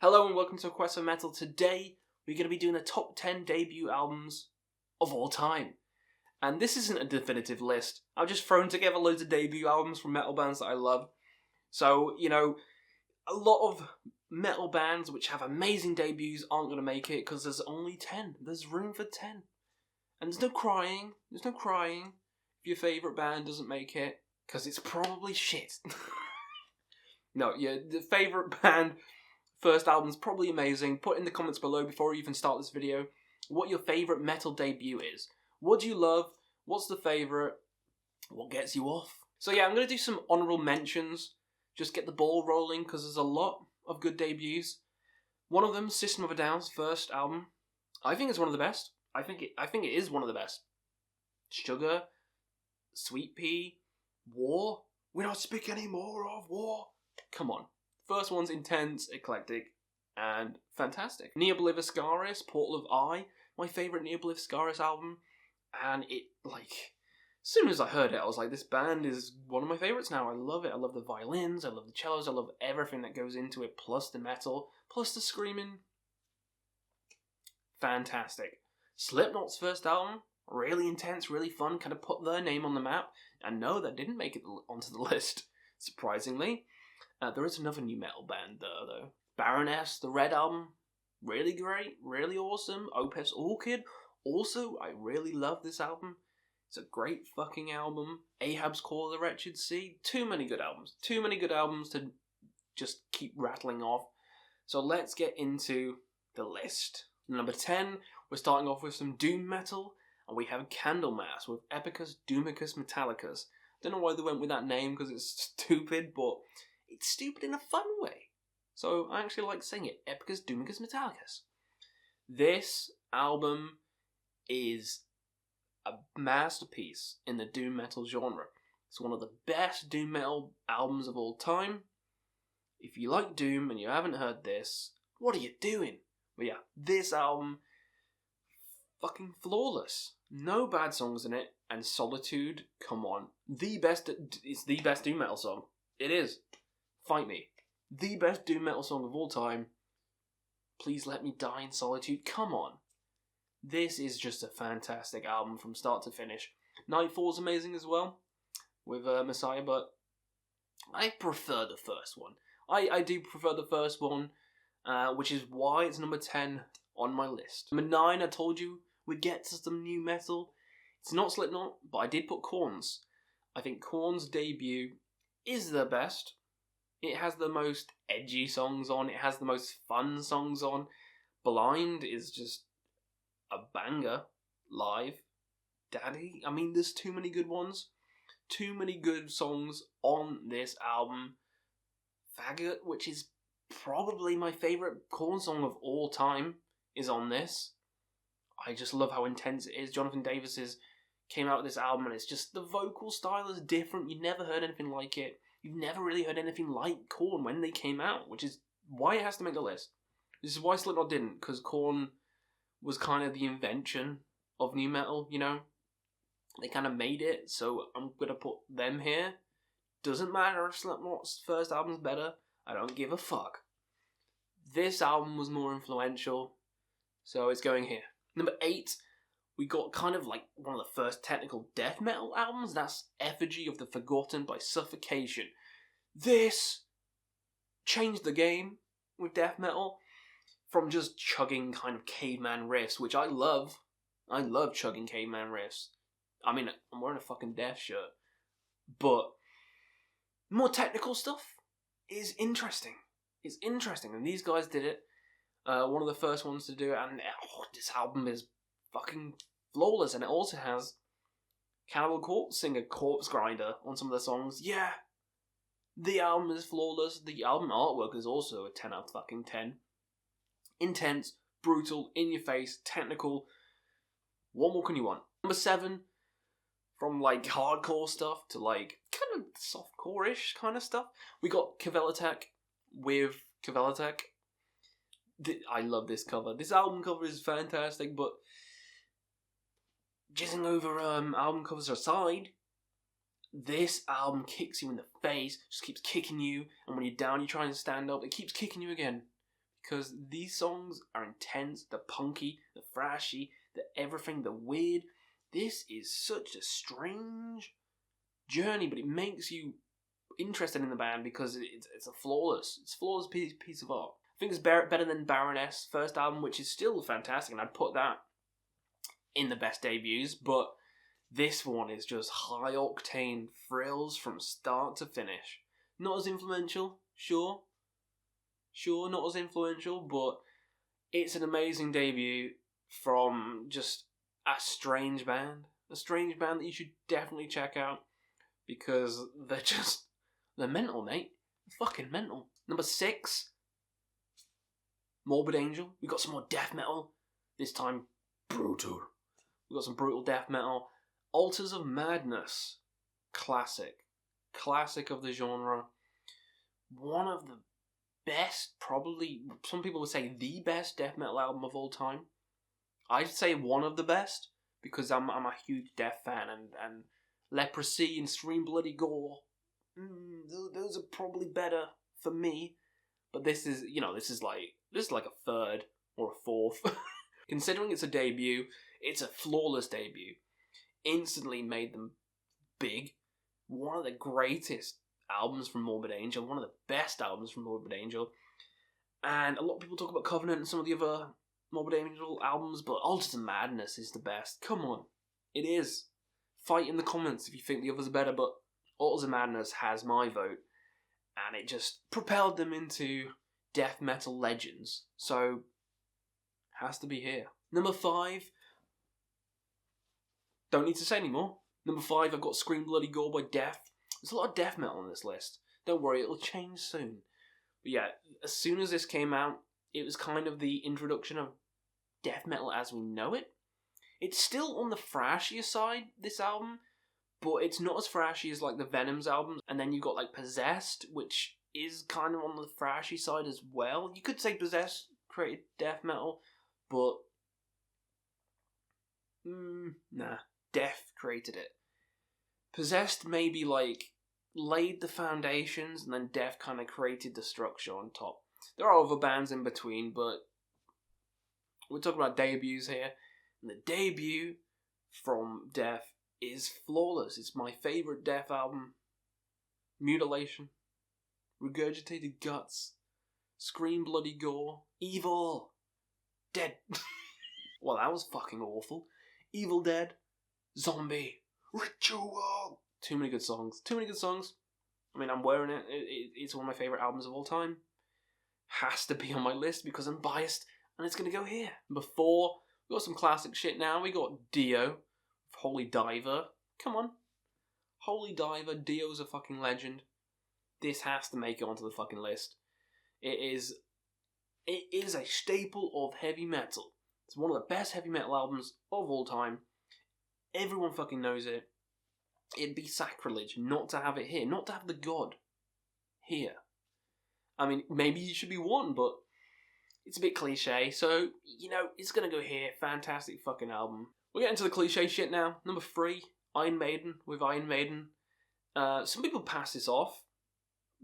Hello and welcome to A Quest for Metal. Today we're going to be doing the top 10 debut albums of all time. And this isn't a definitive list. I've just thrown together loads of debut albums from metal bands that I love. So, a lot of metal bands which have amazing debuts aren't going to make it because there's only 10. There's room for 10. And there's no crying. If your favourite band doesn't make it, because it's probably shit. The favourite band first album's probably amazing. Put in the comments below before we even start this video what your favourite metal debut is. What do you love? What's the favourite? What gets you off? So yeah, I'm going to do some honourable mentions. Just get the ball rolling because there's a lot of good debuts. One of them, System of a Down's first album. I think it's one of the best. I think it is one of the best. Sugar, Sweet Pea, War. We don't speak any more of War. Come on. First one's intense, eclectic, and fantastic. Neoblivis Scaris, Portal of Eye, my favourite Neoblivis Scaris album. And it, as soon as I heard it, I was like, this band is one of my favourites now. I love it. I love the violins, I love the cellos, I love everything that goes into it, plus the metal, plus the screaming. Fantastic. Slipknot's first album, really intense, really fun, kind of put their name on the map. And no, that didn't make it onto the list, surprisingly. There is another new metal band though. Baroness, the Red album, really great, really awesome. Opeth's Orchid, also, I really love this album. It's a great fucking album. Ahab's Call of the Wretched Sea, too many good albums to just keep rattling off. So let's get into the list. Number 10, we're starting off with some doom metal, and we have Candlemass with Epicus Doomicus Metallicus. Don't know why they went with that name because it's stupid, but it's stupid in a fun way. So I actually like saying it, Epicus Doomicus Metallicus. This album is a masterpiece in the doom metal genre. It's one of the best doom metal albums of all time. If you like doom and you haven't heard this, what are you doing? But yeah, this album, fucking flawless. No bad songs in it, and Solitude, come on. It's the best doom metal song. It is. Fight me. The best doom metal song of all time. Please Let Me Die in Solitude. Come on. This is just a fantastic album from start to finish. Nightfall's amazing as well, with Messiah, but I prefer the first one. I do prefer the first one, which is why it's number 10 on my list. Number 9, I told you we'd get to some new metal. It's not Slipknot, but I did put Korn's. I think Korn's debut is the best. It has the most edgy songs on. It has the most fun songs on. Blind is just a banger. Live. Daddy. I mean, there's too many good ones. Too many good songs on this album. Faggot, which is probably my favourite Korn song of all time, is on this. I just love how intense it is. Jonathan Davis's came out with this album, and it's just, the vocal style is different. You never heard anything like it. You've never really heard anything like Korn when they came out, which is why it has to make the list. This is why Slipknot didn't, because Korn was kind of the invention of new metal, They kind of made it, so I'm going to put them here. Doesn't matter if Slipknot's first album's better. I don't give a fuck. This album was more influential, so it's going here. Number 8, we got kind of like one of the first technical death metal albums. That's Effigy of the Forgotten by Suffocation. This changed the game with death metal from just chugging kind of caveman riffs, which I love. I love chugging caveman riffs. I mean, I'm wearing a fucking death shirt. But more technical stuff is interesting. It's interesting, and these guys did it. One of the first ones to do it, and this album is fucking flawless, and it also has Cannibal Corpse singer Corpse Grinder on some of the songs. Yeah, the album is flawless. The album artwork is also a 10 out of fucking 10. Intense, brutal, in your face, technical. What more can you want? Number 7, from hardcore stuff to kind of softcore-ish kind of stuff, we got Cephalic with Cephalic. I love this cover. This album cover is fantastic, but jizzing over album covers aside, this album kicks you in the face, just keeps kicking you, and when you're down, you try and stand up, it keeps kicking you again. because these songs are intense, they're punky, they're thrashy, they're everything, they're weird. This is such a strange journey, but it makes you interested in the band because it's a flawless piece of art. I think it's better than Baroness' first album, which is still fantastic, and I'd put that in the best debuts, but this one is just high-octane thrills from start to finish. Not as influential, sure, not as influential, but it's an amazing debut from just a strange band that you should definitely check out, because they're mental, mate. They're fucking mental. Number 6, Morbid Angel. We got some more death metal, this time brutal. We got some brutal death metal. Altars of Madness, classic of the genre. One of the best, probably, some people would say the best death metal album of all time. I'd say one of the best, because I'm a huge death fan, and Leprosy and Scream Bloody Gore, those are probably better for me. But this is like a third or a fourth. Considering it's a debut, it's a flawless debut. Instantly made them big. One of the greatest albums from Morbid Angel, one of the best albums from Morbid Angel. And a lot of people talk about Covenant and some of the other Morbid Angel albums, but Altars of Madness is the best. Come on. It is. Fight in the comments if you think the others are better, but Altars of Madness has my vote, and it just propelled them into death metal legends. So, has to be here. Number 5, don't need to say anymore. Number 5, I've got Scream Bloody Gore by Death. There's a lot of death metal on this list. Don't worry, it'll change soon. But yeah, as soon as this came out, it was kind of the introduction of death metal as we know it. It's still on the thrashier side, this album, but it's not as thrashy as like the Venom's albums. And then you've got like Possessed, which is kind of on the thrashy side as well. You could say Possessed created death metal, but nah, Death created it. Possessed maybe like laid the foundations, and then Death kind of created the structure on top. There are other bands in between, but we're talking about debuts here. And the debut from Death is flawless. It's my favourite Death album. Mutilation, Regurgitated Guts, Scream Bloody Gore, Evil, Dead. Well, that was fucking awful. Evil Dead, Zombie, Ritual. Too many good songs. I mean, I'm wearing it. It's one of my favourite albums of all time. Has to be on my list because I'm biased, and it's going to go here. Number 4, we got some classic shit now. We got Dio, Holy Diver. Come on. Holy Diver, Dio's a fucking legend. This has to make it onto the fucking list. It is a staple of heavy metal. It's one of the best heavy metal albums of all time. Everyone fucking knows it. It'd be sacrilege not to have it here, not to have the God here. I mean, maybe you should be one, but it's a bit cliche, so, it's gonna go here. Fantastic fucking album. We're getting to the cliche shit now. Number 3, Iron Maiden, with Iron Maiden. Some people pass this off,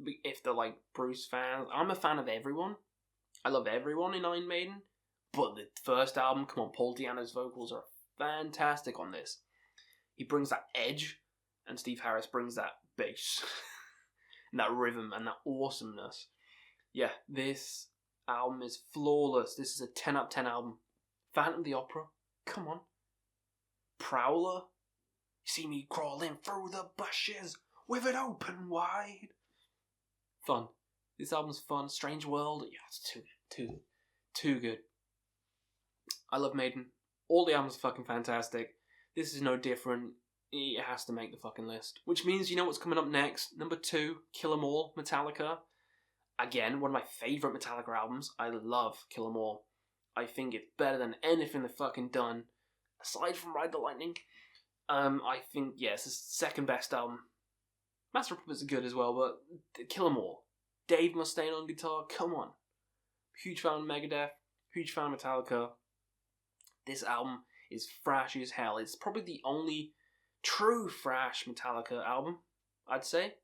if they're, like, Bruce fans. I'm a fan of everyone. I love everyone in Iron Maiden. But the first album, come on, Paul Di'Anno's vocals are fantastic on this. He brings that edge, and Steve Harris brings that bass, and that rhythm, and that awesomeness. Yeah, this album is flawless. This is a 10 out of 10 album. Phantom of the Opera, come on. Prowler, you see me crawling through the bushes with it open wide. Fun. This album's fun. Strange World, yeah, it's too good. I love Maiden. All the albums are fucking fantastic. This is no different. It has to make the fucking list. Which means you know what's coming up next. Number 2, Kill 'Em All, Metallica. Again, one of my favourite Metallica albums. I love Kill 'Em All. I think it's better than anything they've fucking done. Aside from Ride the Lightning. I think, it's the second best album. Master of Puppets are good as well, but Kill 'Em All. Dave Mustaine on guitar, come on. Huge fan of Megadeth. Huge fan of Metallica. This album is thrashy as hell. It's probably the only true thrash Metallica album, I'd say.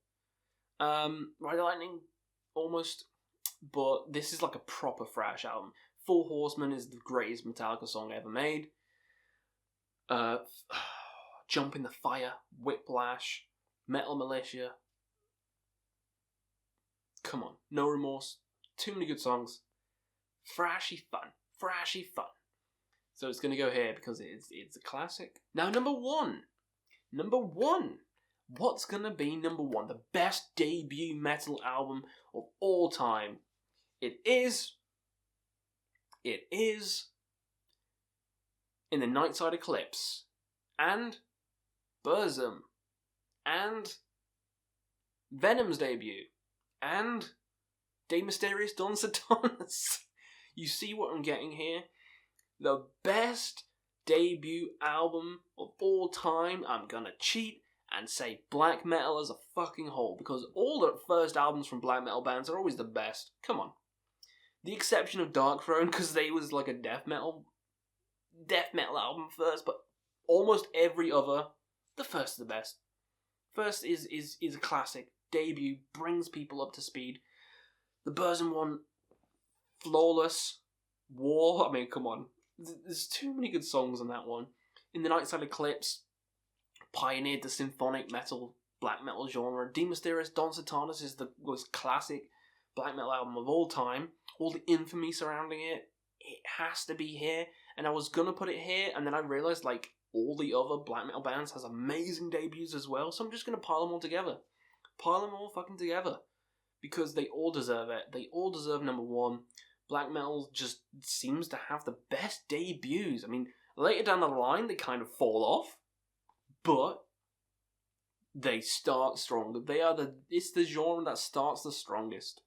Ride the Lightning, almost. but this is like a proper thrash album. Four Horsemen is the greatest Metallica song ever made. Jump in the Fire, Whiplash, Metal Militia. Come on, No Remorse. Too many good songs. Thrashy fun. So it's going to go here because it's a classic. Now, number one. What's going to be number one? The best debut metal album of all time. It is In the Nightside Eclipse and Burzum and Venom's debut and De Mysteriis Don Satanas. You see what I'm getting here? The best debut album of all time. I'm gonna cheat and say black metal as a fucking whole, because all the first albums from black metal bands are always the best. Come on. The exception of Dark Throne, because they was like a death metal album first, but almost every other, the first is the best. First is a classic. Debut, brings people up to speed. The Burzum one, flawless. War, I mean, come on. There's too many good songs on that one. In the Nightside Eclipse, pioneered the symphonic metal, black metal genre. De Mysteriis Don Satanas is the most classic black metal album of all time. All the infamy surrounding it has to be here. And I was gonna put it here, and then I realised, like, all the other black metal bands has amazing debuts as well, so I'm just gonna pile them all together. Pile them all fucking together. Because they all deserve it. They all deserve number one. Black metal just seems to have the best debuts. I mean, later down the line, they kind of fall off. But they start strong. It's the genre that starts the strongest.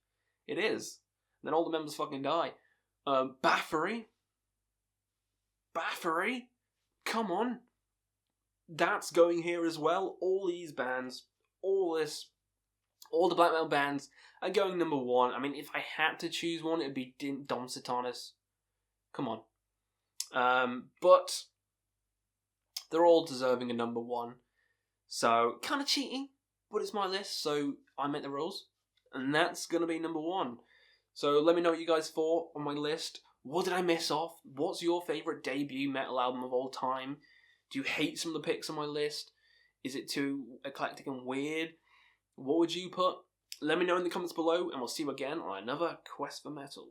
It is. Then all the members fucking die. Bathory? Come on. That's going here as well. All these bands, all the black metal bands are going number one. I mean, if I had to choose one, it'd be Don Satanas. Come on. But they're all deserving a number one. So, kind of cheating, but it's my list, so I make the rules. And that's going to be number one. So let me know what you guys thought on my list. What did I miss off? What's your favourite debut metal album of all time? Do you hate some of the picks on my list? Is it too eclectic and weird? What would you put? Let me know in the comments below, and we'll see you again on another Quest for Metal.